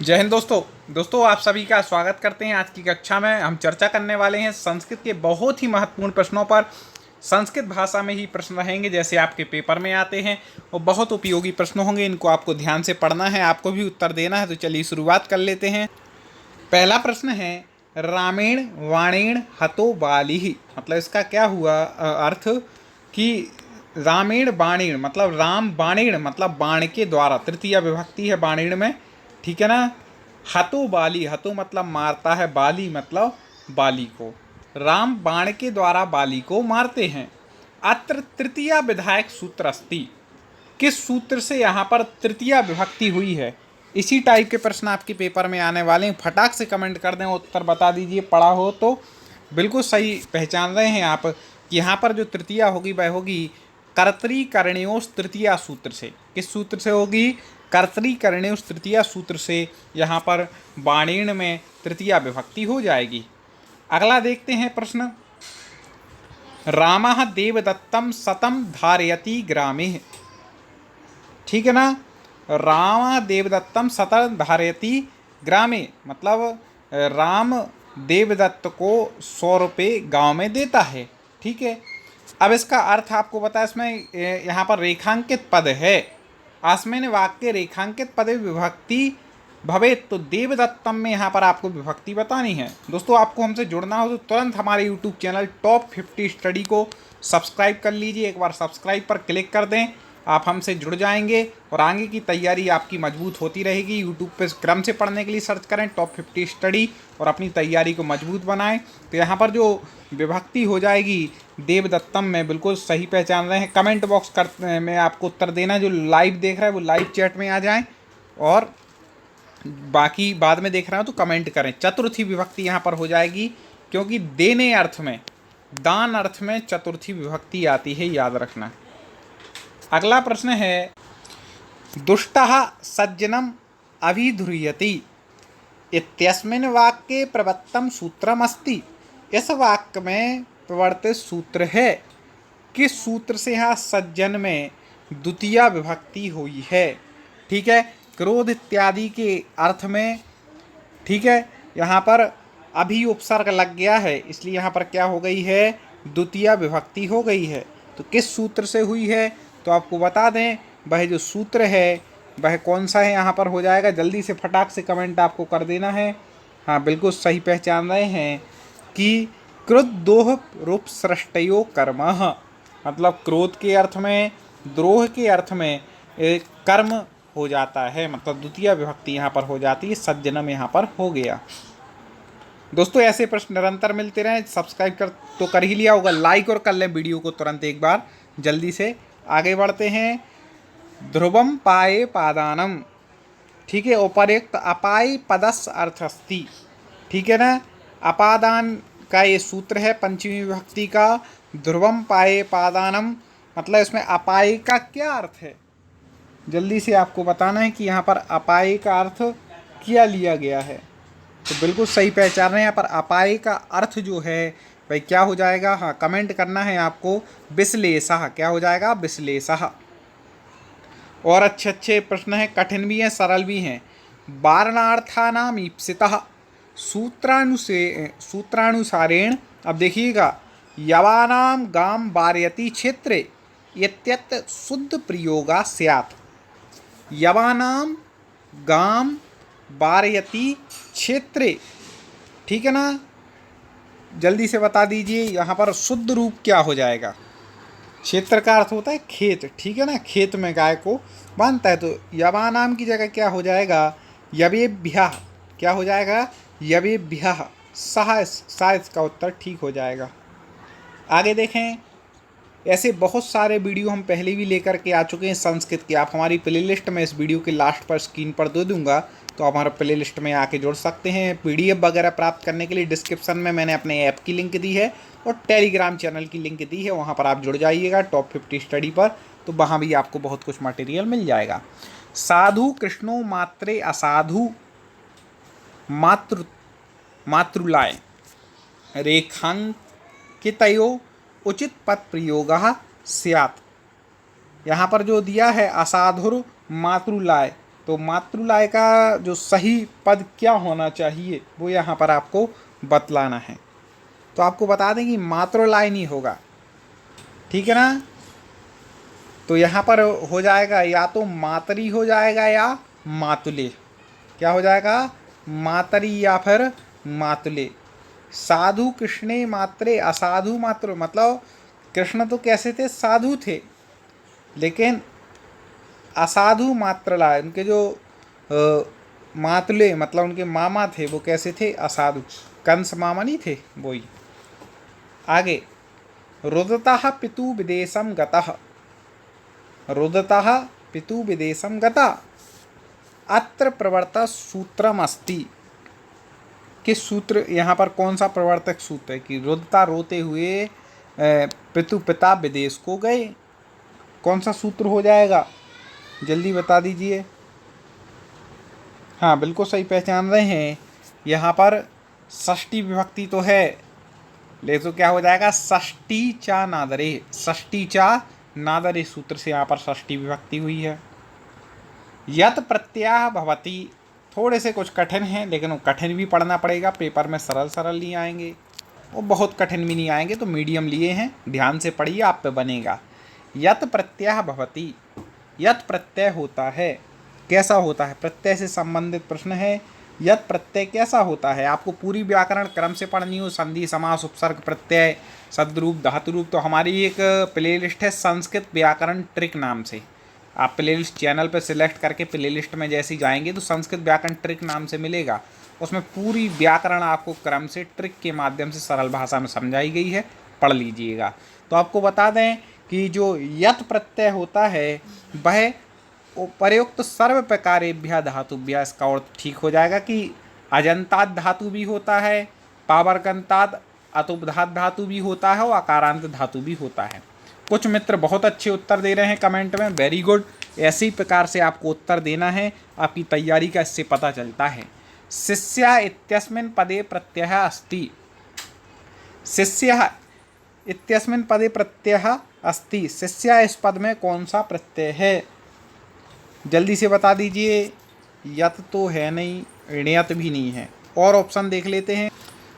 जय हिंद दोस्तों आप सभी का स्वागत करते हैं। आज की कक्षा में हम चर्चा करने वाले हैं संस्कृत के बहुत ही महत्वपूर्ण प्रश्नों पर। संस्कृत भाषा में ही प्रश्न रहेंगे जैसे आपके पेपर में आते हैं और बहुत उपयोगी प्रश्न होंगे। इनको आपको ध्यान से पढ़ना है, आपको भी उत्तर देना है। तो चलिए शुरुआत कर लेते हैं। पहला प्रश्न है रामेण वाणेण हतो बाली, मतलब इसका क्या हुआ अर्थ कि रामेण बाणेण मतलब राम, बाणेण मतलब बाण के द्वारा, तृतीया विभक्ति है बाणेण में, ठीक है ना। हतो बाली, हतो मतलब मारता है, बाली मतलब बाली को। राम बाण के द्वारा बाली को मारते हैं। अत्र तृतीया विधायक सूत्र अस्ति, किस सूत्र से यहाँ पर तृतीया विभक्ति हुई है। इसी टाइप के प्रश्न आपके पेपर में आने वाले हैं। फटाक से कमेंट कर दें, उत्तर बता दीजिए। पढ़ा हो तो बिल्कुल सही पहचान रहे हैं आप कि यहाँ पर जो तृतीया होगी वह होगी कर्तरीकरणयोस् तृतीया सूत्र से। किस सूत्र से होगी? कर्तरीकरणयोस् तृतीया सूत्र से यहाँ पर बाणेण में तृतीया विभक्ति हो जाएगी। अगला देखते हैं प्रश्न। रामः देवदत्तं शतं धारयति ग्रामे, ठीक है ना। राम देवदत्तम शतं धारयति ग्रामे मतलब राम देवदत्त को 100 रुपये गाँव में देता है, ठीक है। अब इसका अर्थ आपको पता, इसमें यहाँ पर रेखांकित पद है। आस्मिन् वाक्ये रेखांकित पदे विभक्ति भवेत्, तो देवदत्तम में यहाँ पर आपको विभक्ति बतानी है। दोस्तों आपको हमसे जुड़ना हो तो तुरंत हमारे यूट्यूब चैनल टॉप 50 स्टडी को सब्सक्राइब कर लीजिए। एक बार सब्सक्राइब पर क्लिक कर दें, आप हमसे जुड़ जाएंगे और आगे की तैयारी आपकी मजबूत होती रहेगी। यूट्यूब पे क्रम से पढ़ने के लिए सर्च करें टॉप 50 स्टडी और अपनी तैयारी को मजबूत बनाएं। तो यहाँ पर जो विभक्ति हो जाएगी देवदत्तम में, बिल्कुल सही पहचान रहे हैं। कमेंट बॉक्स में आपको उत्तर देना है। जो लाइव देख रहा है वो लाइव चैट में आ जाएँ और बाकी बाद में देख रहा हूँ तो कमेंट करें। चतुर्थी विभक्ति यहाँ पर हो जाएगी क्योंकि देने अर्थ में, दान अर्थ में चतुर्थी विभक्ति आती है, याद रखना। अगला प्रश्न है दुष्टः सज्जनम अभिधुर्यति इत्यस्मिन् वाक्ये प्रवृत्तम सूत्रम अस्ति। इस वाक्य में प्रवर्तित सूत्र है। किस सूत्र से यहाँ सज्जन में द्वितीया विभक्ति हुई है? ठीक है, क्रोध इत्यादि के अर्थ में, ठीक है। यहाँ पर अभी उपसर्ग लग गया है इसलिए यहाँ पर क्या हो गई है? द्वितीया विभक्ति हो गई है। तो किस सूत्र से हुई है तो आपको बता दें, वह जो सूत्र है वह कौन सा है यहाँ पर हो जाएगा। जल्दी से फटाक से कमेंट आपको कर देना है। हाँ बिल्कुल सही पहचान रहे हैं कि क्रुद्धोह रूप सृष्टयो कर्म, मतलब क्रोध के अर्थ में, द्रोह के अर्थ में एक कर्म हो जाता है, मतलब द्वितीय विभक्ति यहाँ पर हो जाती है। सज्जनम यहाँ पर हो गया। दोस्तों ऐसे प्रश्न निरंतर मिलते रहें। सब्सक्राइब कर तो कर ही लिया होगा, लाइक और कर लें वीडियो को तुरंत एक बार। जल्दी से आगे बढ़ते हैं। ध्रुवम पाये पादानम, ठीक है। उपर्युक्त अपाय पदस्य अर्थस्ति, ठीक है ना। अपादान का ये सूत्र है पंचमी विभक्ति का। ध्रुवम पाये पादानम मतलब इसमें अपाय का क्या अर्थ है, जल्दी से आपको बताना है कि यहाँ पर अपाय का अर्थ क्या लिया गया है। तो बिल्कुल सही पहचान रहे हैं। यहाँ पर अपाय का अर्थ जो है भाई क्या हो जाएगा? हाँ कमेंट करना है आपको। विश्लेषः, क्या हो जाएगा? विश्लेषः। और अच्छे अच्छे प्रश्न हैं, कठिन भी हैं सरल भी हैं। वारणार्थानाम ईप्सितः सूत्रानुसारेण, अब देखिएगा, यवानाम गाम वारयति क्षेत्रे इत्यत्र शुद्ध प्रयोगा स्यात्। यवानाम गाम वारयति क्षेत्रे, ठीक है ना। जल्दी से बता दीजिए यहाँ पर शुद्ध रूप क्या हो जाएगा। क्षेत्र का अर्थ होता है खेत, ठीक है ना। खेत में गाय को बांधता है। तो यवानाम की जगह क्या हो जाएगा? यवेभ्यः, क्या हो जाएगा? यवेभ्यः। शायद इसका उत्तर ठीक हो जाएगा। आगे देखें, ऐसे बहुत सारे वीडियो हम पहले भी लेकर के आ चुके हैं संस्कृत के। आप हमारी प्लेलिस्ट में इस वीडियो के लास्ट पर स्क्रीन पर दे दूंगा, तो आप हमारे प्लेलिस्ट में आके जुड़ सकते हैं। पीडीएफ वगैरह प्राप्त करने के लिए डिस्क्रिप्शन में मैंने अपने ऐप की लिंक दी है और टेलीग्राम चैनल की लिंक दी है, वहाँ पर आप जुड़ जाइएगा टॉप 50 स्टडी पर, तो वहाँ भी आपको बहुत कुछ मटेरियल मिल जाएगा। साधु कृष्णो मात्रे असाधु मातृलाय रेखांकितयो उचित पद प्रयोगः स्यात्। यहाँ पर जो दिया है असाधुर मातृलाय, तो मातृलय का जो सही पद क्या होना चाहिए वो यहाँ पर आपको बतलाना है। तो आपको बता दें कि मातृलय नहीं होगा, ठीक है ना। तो यहाँ पर हो जाएगा या तो मातरी हो जाएगा या मातुले। क्या हो जाएगा? मातरी या फिर मातुले। साधु कृष्णे मात्रे असाधु मात्र, मतलब कृष्ण तो कैसे थे? साधु थे, लेकिन असाधु मात्रला, उनके जो मातुले मतलब उनके मामा थे वो कैसे थे? असाधु। कंस मामा नहीं थे, वही। आगे, रुदतः पितु विदेशम गतः, रुदतः पितु विदेशम गता अत्र प्रवर्तक सूत्रम अस्ति। किस सूत्र, यहाँ पर कौन सा प्रवर्तक सूत्र है कि रुदता रोते हुए पिता विदेश को गए? कौन सा सूत्र हो जाएगा? जल्दी बता दीजिए। हाँ, बिल्कुल सही पहचान रहे हैं। यहाँ पर षष्ठी विभक्ति तो है, ले तो क्या हो जाएगा? षष्ठी चा नादरे, षष्ठी चा नादरे सूत्र से यहाँ पर षष्ठी विभक्ति हुई है। यत प्रत्यय भवति, थोड़े से कुछ कठिन हैं, लेकिन वो कठिन भी पढ़ना पड़ेगा, पेपर में सरल सरल नहीं आएंगे, वो बहुत कठिन भी नहीं आएंगे, तो मीडियम लिए हैं, ध्यान से पढ़िए, आप पे बनेगा। यत प्रत्यय भवति, यत प्रत्यय होता है, कैसा होता है? प्रत्यय से संबंधित प्रश्न है। यत प्रत्यय कैसा होता है? आपको पूरी व्याकरण क्रम से पढ़नी हो, संधि समास उपसर्ग प्रत्यय सद्रूप धातु रूप, तो हमारी एक प्लेलिस्ट है संस्कृत व्याकरण ट्रिक नाम से। आप प्लेलिस्ट चैनल पर सिलेक्ट करके प्लेलिस्ट में जैसे जाएंगे तो संस्कृत व्याकरण ट्रिक नाम से मिलेगा, उसमें पूरी व्याकरण आपको क्रम से ट्रिक के माध्यम से सरल भाषा में समझाई गई है, पढ़ लीजिएगा। तो आपको बता दें कि जो यत प्रत्यय होता है वह उपर्युक्त सर्व प्रकारेभ्य धातुभ्य, इसका अर्थ ठीक हो जाएगा कि अजंताद धातु भी होता है, पावर्गंताद अतुपधात धातु भी होता है और अकारांत धातु भी होता है। कुछ मित्र बहुत अच्छे उत्तर दे रहे हैं कमेंट में, वेरी गुड। ऐसी प्रकार से आपको उत्तर देना है, आपकी तैयारी का इससे पता चलता है। शिष्य इत्यस्मिन् पदे प्रत्यय अस्ति, शिष्य इत्यस्मिन् पदे प्रत्यय अस्ति, शिष्य इस पद में कौन सा प्रत्यय है? जल्दी से बता दीजिए। यत तो है नहीं, ण्यत भी नहीं है, और ऑप्शन देख लेते हैं।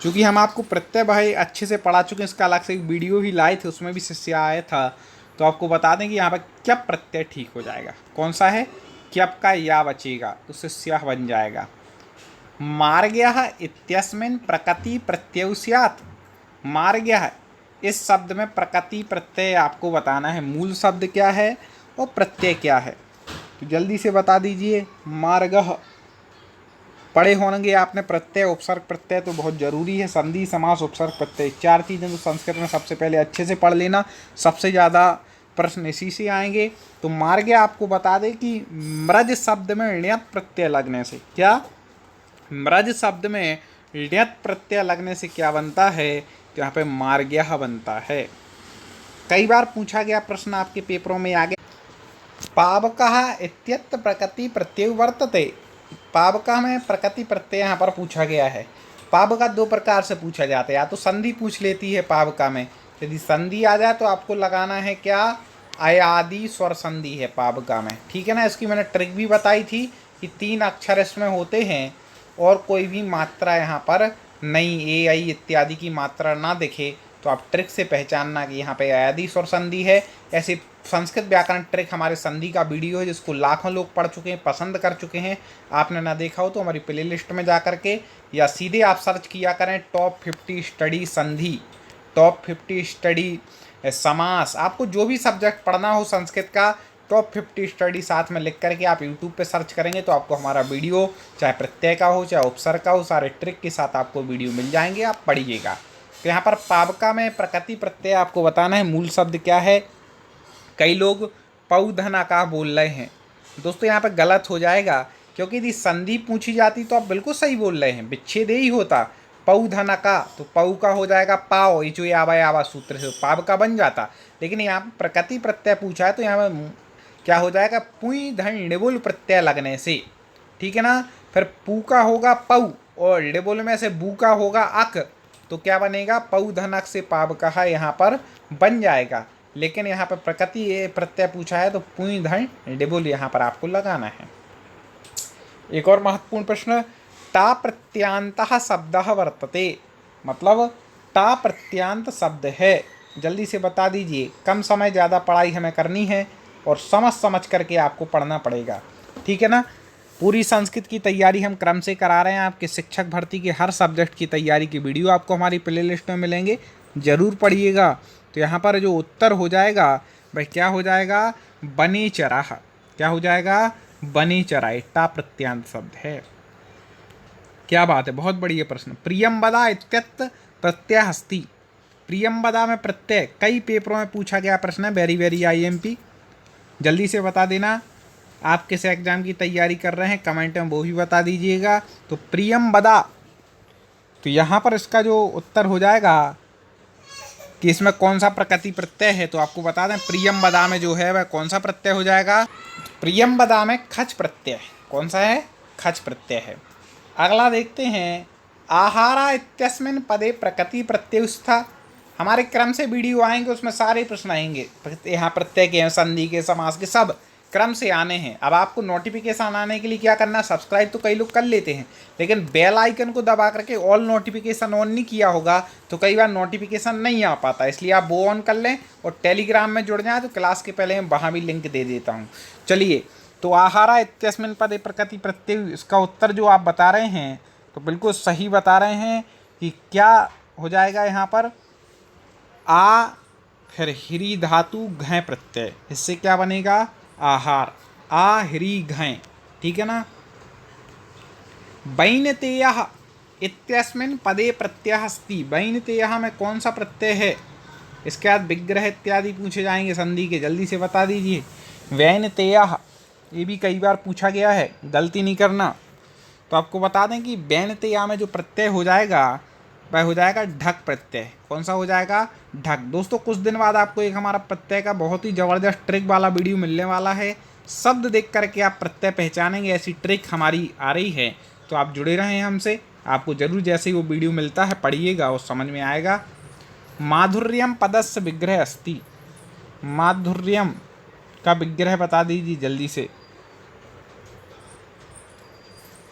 क्योंकि हम आपको प्रत्यय भाई अच्छे से पढ़ा चुके हैं, इसका अलग से एक वीडियो भी लाए थे, उसमें भी शिष्य आया था, तो आपको बता दें कि यहाँ पर क्या प्रत्यय ठीक हो जाएगा, कौन सा है? क्यप का या बचेगा तो शिष्य बन जाएगा। मार्ग्यः इत्यस्मिन् प्रकृति प्रत्यय स्यात्, मार्ग्यः इस शब्द में प्रकृति प्रत्यय आपको बताना है, मूल शब्द क्या है और प्रत्यय क्या है, तो जल्दी से बता दीजिए। मार्गः, पढ़े होंगे आपने प्रत्यय उपसर्ग प्रत्यय, तो बहुत ज़रूरी है, संधि समास उपसर्ग प्रत्यय, चार चीज़ें तो संस्कृत में सबसे पहले अच्छे से पढ़ लेना, सबसे ज़्यादा प्रश्न इसी से आएंगे। तो मार्ग आपको बता दें कि मृज शब्द में ण्यत प्रत्यय लगने से, क्या मृज शब्द में ण्यत प्रत्यय लगने से क्या बनता है? तो यहाँ पे मार्ग्यः बनता है। कई बार पूछा गया प्रश्न आपके पेपरों में आगे, पावकः इत्यत्र प्रकृति प्रत्यय वर्तते, पावकः में प्रकृति प्रत्यय यहाँ पर पूछा गया है। पावका दो प्रकार से पूछा जाता है, या तो संधि पूछ लेती है पावका में, यदि संधि आ जाए तो आपको लगाना है क्या? अयादि स्वर संधि है पावका में, ठीक है ना। इसकी मैंने ट्रिक भी बताई थी कि 3 अक्षर इसमें होते हैं और कोई भी मात्रा यहाँ पर नहीं, ए आई इत्यादि की मात्रा ना दिखे, तो आप ट्रिक से पहचानना कि यहाँ पे अयादि स्वर संधि है। ऐसे संस्कृत व्याकरण ट्रिक हमारे संधि का वीडियो है, जिसको लाखों लोग पढ़ चुके हैं, पसंद कर चुके हैं। आपने ना देखा हो तो हमारी प्लेलिस्ट में जा करके या सीधे आप सर्च किया करें टॉप 50 स्टडी संधि, टॉप 50 स्टडी समास, आपको जो भी सब्जेक्ट पढ़ना हो संस्कृत का टॉप 50 स्टडी साथ में लिख करके आप यूट्यूब पे सर्च करेंगे तो आपको हमारा वीडियो चाहे प्रत्यय का हो चाहे उपसर्ग का हो, सारे ट्रिक के साथ आपको वीडियो मिल जाएंगे, आप पढ़िएगा। तो यहाँ पर पावका में प्रकृति प्रत्यय आपको बताना है, मूल शब्द क्या है। कई लोग पौधन आकाश बोल रहे हैं, दोस्तों यहाँ पर गलत हो जाएगा, क्योंकि यदि संधि पूछी जाती तो आप बिल्कुल सही बोल रहे हैं, विच्छेद ही होता पौधन का, तो पौ का हो जाएगा पाओ, ये जो आवा आवा सूत्र से पाव का बन जाता। लेकिन यहाँ पर प्रकृति प्रत्यय पूछा है तो यहाँ पर क्या हो जाएगा? पुई धन णिबुल प्रत्यय लगने से, ठीक है ना। फिर पू का होगा पौ और णिबुल में से बू का होगा अक, तो क्या बनेगा? पौ धनक से पाव का यहाँ पर बन जाएगा। लेकिन यहाँ पर प्रकृति प्रत्यय पूछा है तो पुई धन णिबुल यहाँ पर आपको लगाना है। एक और महत्वपूर्ण प्रश्न, टा प्रत्यांतः शब्दः वर्तते, मतलब टा प्रत्यांत शब्द है, जल्दी से बता दीजिए। कम समय ज़्यादा पढ़ाई हमें करनी है और समझ समझ करके आपको पढ़ना पड़ेगा, ठीक है ना। पूरी संस्कृत की तैयारी हम क्रम से करा रहे हैं, आपके शिक्षक भर्ती के हर सब्जेक्ट की तैयारी की वीडियो आपको हमारी प्ले लिस्ट में मिलेंगे, ज़रूर पढ़िएगा। तो यहाँ पर जो उत्तर हो जाएगा भाई क्या हो जाएगा, बनी चराह, क्या हो जाएगा, बनी चराए, टा प्रत्यांत शब्द है। क्या बात है, बहुत बढ़िया प्रश्न। प्रियम्बदा इत्यत प्रत्यय हस्ती, प्रियम्बदा में प्रत्यय कई पेपरों में पूछा गया प्रश्न है, वेरी वेरी आईएमपी, जल्दी से बता देना। आप किस एग्जाम की तैयारी कर रहे हैं कमेंट में वो भी बता दीजिएगा। तो प्रियम्बदा, तो यहाँ पर इसका जो उत्तर हो जाएगा कि इसमें कौन सा प्रकृति प्रत्यय है, तो आपको बता दें प्रियम्बदा में जो है वह कौन सा प्रत्यय हो जाएगा, प्रियम्बदा में खच प्रत्यय, कौन सा है, खच प्रत्यय है। अगला देखते हैं, आहारा इत्यस्मिन् पदे प्रकृति प्रत्ययुस्था, हमारे क्रम से वीडियो आएंगे उसमें सारे प्रश्न आएंगे, यहाँ प्रत्यय के, संधि के, समास के, सब क्रम से आने हैं। अब आपको नोटिफिकेशन आने के लिए क्या करना है, सब्सक्राइब तो कई लोग कर लेते हैं, लेकिन बेल आइकन को दबा करके ऑल नोटिफिकेशन ऑन नहीं किया होगा तो कई बार नोटिफिकेशन नहीं आ पाता, इसलिए आप वो ऑन कर लें और टेलीग्राम में जुड़ जाएँ, तो क्लास के पहले मैं वहाँ भी लिंक दे देता हूँ। चलिए, तो आहारा इत्यस्मिन् पदे प्रकृति प्रत्यय, इसका उत्तर जो आप बता रहे हैं तो बिल्कुल सही बता रहे हैं कि क्या हो जाएगा यहाँ पर, आ फिर हिरी धातु घय प्रत्यय, इससे क्या बनेगा, आहार, आ हिरी घय, ठीक है ना। वैनतेयः इत्यस्मिन् पदे प्रत्ययः अस्ति, वैनतेयः में कौन सा प्रत्यय है, इसके बाद विग्रह इत्यादि पूछे जाएंगे संधि के, जल्दी से बता दीजिए। वैनतेयः, ये भी कई बार पूछा गया है, गलती नहीं करना। तो आपको बता दें कि वैनतेया में जो प्रत्यय हो जाएगा वह हो जाएगा ढक प्रत्यय, कौन सा हो जाएगा, ढक। दोस्तों कुछ दिन बाद आपको एक हमारा प्रत्यय का बहुत ही ज़बरदस्त ट्रिक वाला वीडियो मिलने वाला है, शब्द देख करके आप प्रत्यय पहचानेंगे, ऐसी ट्रिक हमारी आ रही है, तो आप जुड़े रहें हमसे, आपको जरूर जैसे ही वो वीडियो मिलता है पढ़िएगा और समझ में आएगा। माधुर्यम पदस्य विग्रह अस्ति, माधुर्यम का विग्रह बता दीजिए जल्दी से।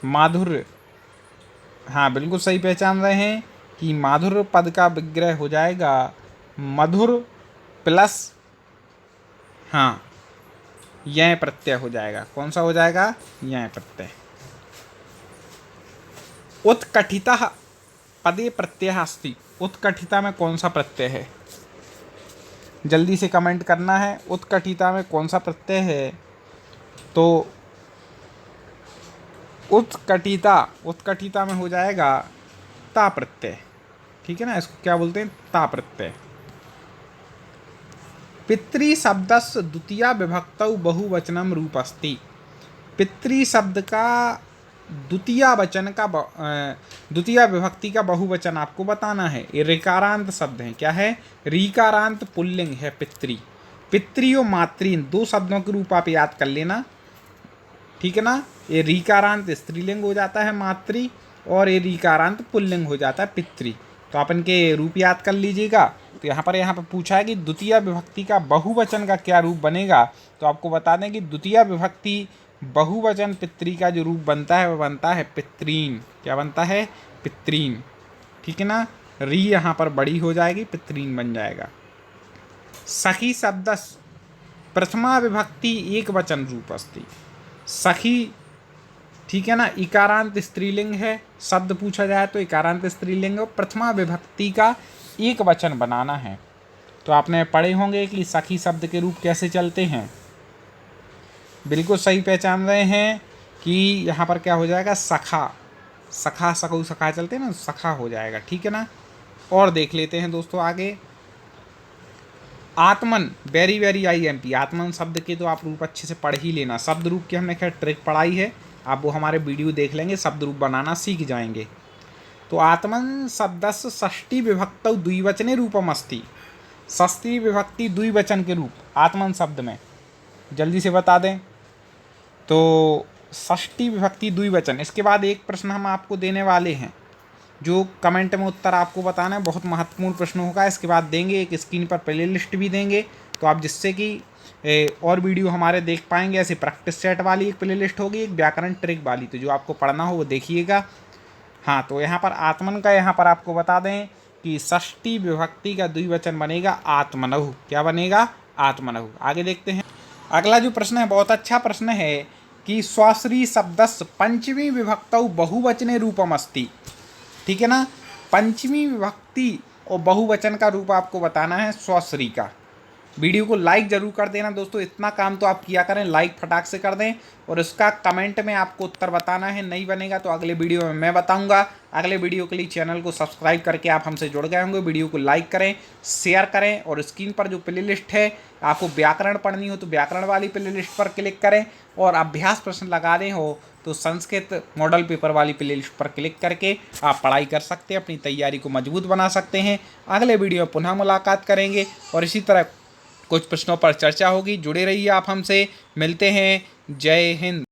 माधुर्य, हाँ बिल्कुल सही पहचान रहे हैं कि माधुर्य पद का विग्रह हो जाएगा मधुर प्लस, हाँ यह प्रत्यय हो जाएगा, कौन सा हो जाएगा, यह प्रत्यय। उत्कठिता पदे प्रत्यय अस्ति, उत्कठिता में कौन सा प्रत्यय है, जल्दी से कमेंट करना है, उत्कठिता में कौन सा प्रत्यय है। तो उत्कठिता, उत्कठिता में हो जाएगा ता प्रत्यय, ठीक है ना, इसको क्या बोलते हैं, ता प्रत्यय। पितृ शब्दस्य द्वितीया विभक्तौ बहुवचनम रूप अस्ति, पितृ शब्द का द्वितीया वचन का द्वितीया विभक्ति का बहुवचन आपको बताना है। ये ऋकारांत शब्द है, क्या है, ऋकारांत पुल्लिंग है पितृ, पितृ और मातृ दो शब्दों के रूप आप याद कर लेना, ठीक है ना। ये ऋकारांत स्त्रीलिंग हो जाता है मातृ और ये ऋकारांत पुल्लिंग हो जाता है पितृ, तो आप इनके रूप याद कर लीजिएगा। तो यहाँ पर पूछा है कि द्वितीय विभक्ति का बहुवचन का क्या रूप बनेगा, तो आपको बता दें कि द्वितीय विभक्ति बहुवचन पितृ का जो रूप बनता है वह बनता है पितृन, क्या बनता है, पितृन, ठीक है ना। री यहाँ पर बड़ी हो जाएगी, पितृन बन जाएगा। सखी शब्द प्रथमा विभक्ति एक वचन रूप अस्ति, सखी, ठीक है ना, इकारांत स्त्रीलिंग है, शब्द पूछा जाए तो इकारांत स्त्रीलिंग और प्रथमा विभक्ति का एक वचन बनाना है। तो आपने पढ़े होंगे कि सखी शब्द के रूप कैसे चलते हैं, बिल्कुल सही पहचान रहे हैं कि यहाँ पर क्या हो जाएगा, सखा, सखा सकू सखा चलते हैं ना, सखा हो जाएगा, ठीक है ना। और देख लेते हैं दोस्तों आगे, आत्मन, वेरी वेरी आईएमपी, आत्मन शब्द के तो आप रूप अच्छे से पढ़ ही लेना, शब्द रूप की हमने खैर ट्रिक पढ़ाई है, आप वो हमारे वीडियो देख लेंगे, शब्द रूप बनाना सीख जाएंगे। तो आत्मन शब्दस्य षष्ठी विभक्तौ द्विवचने रूपम अस्ति, षष्ठी विभक्ति द्विवचन के रूप आत्मन शब्द में, जल्दी से बता दें। तो षष्ठी विभक्ति द्विवचन, इसके बाद एक प्रश्न हम आपको देने वाले हैं, जो कमेंट में उत्तर आपको बताना है, बहुत महत्वपूर्ण प्रश्न होगा, इसके बाद देंगे, एक स्क्रीन पर प्ले लिस्ट भी देंगे, तो आप जिससे कि और वीडियो हमारे देख पाएंगे। ऐसे प्रैक्टिस सेट वाली एक प्लेलिस्ट होगी, एक व्याकरण ट्रिक वाली, तो जो आपको पढ़ना हो वो देखिएगा। हाँ, तो यहाँ पर आत्मन का यहाँ पर आपको बता दें कि षष्ठी विभक्ति का द्विवचन बनेगा आत्मनहु। क्या बनेगा? आत्मनहु। आगे देखते हैं। अगला जो प्रश्न है बहुत अच्छा प्रश्न है कि स्वश्री शब्दस्य पंचमी विभक्तौ बहुवचने रूपम अस्ति। ठीक है ना, पंचमी विभक्ति और बहुवचन का रूप आपको बताना है स्वश्री का। वीडियो को लाइक जरूर कर देना दोस्तों, इतना काम तो आप किया करें, लाइक फटाक से कर दें। और इसका कमेंट में आपको उत्तर बताना है, नहीं बनेगा तो अगले वीडियो में मैं बताऊंगा। अगले वीडियो के लिए चैनल को सब्सक्राइब करके आप हमसे जुड़ गए होंगे। वीडियो को लाइक करें, शेयर करें, और स्क्रीन पर जो प्लेलिस्ट है, आपको व्याकरण पढ़नी हो तो व्याकरण वाली प्लेलिस्ट पर क्लिक करें, और अभ्यास प्रश्न लगाने हो तो संस्कृत मॉडल पेपर वाली प्लेलिस्ट पर क्लिक करके आप पढ़ाई कर सकते हैं, अपनी तैयारी को मजबूत बना सकते हैं। अगले वीडियो में पुनः मुलाकात करेंगे और इसी तरह कुछ प्रश्नों पर चर्चा होगी। जुड़े रहिए आप हमसे। मिलते हैं। जय हिंद।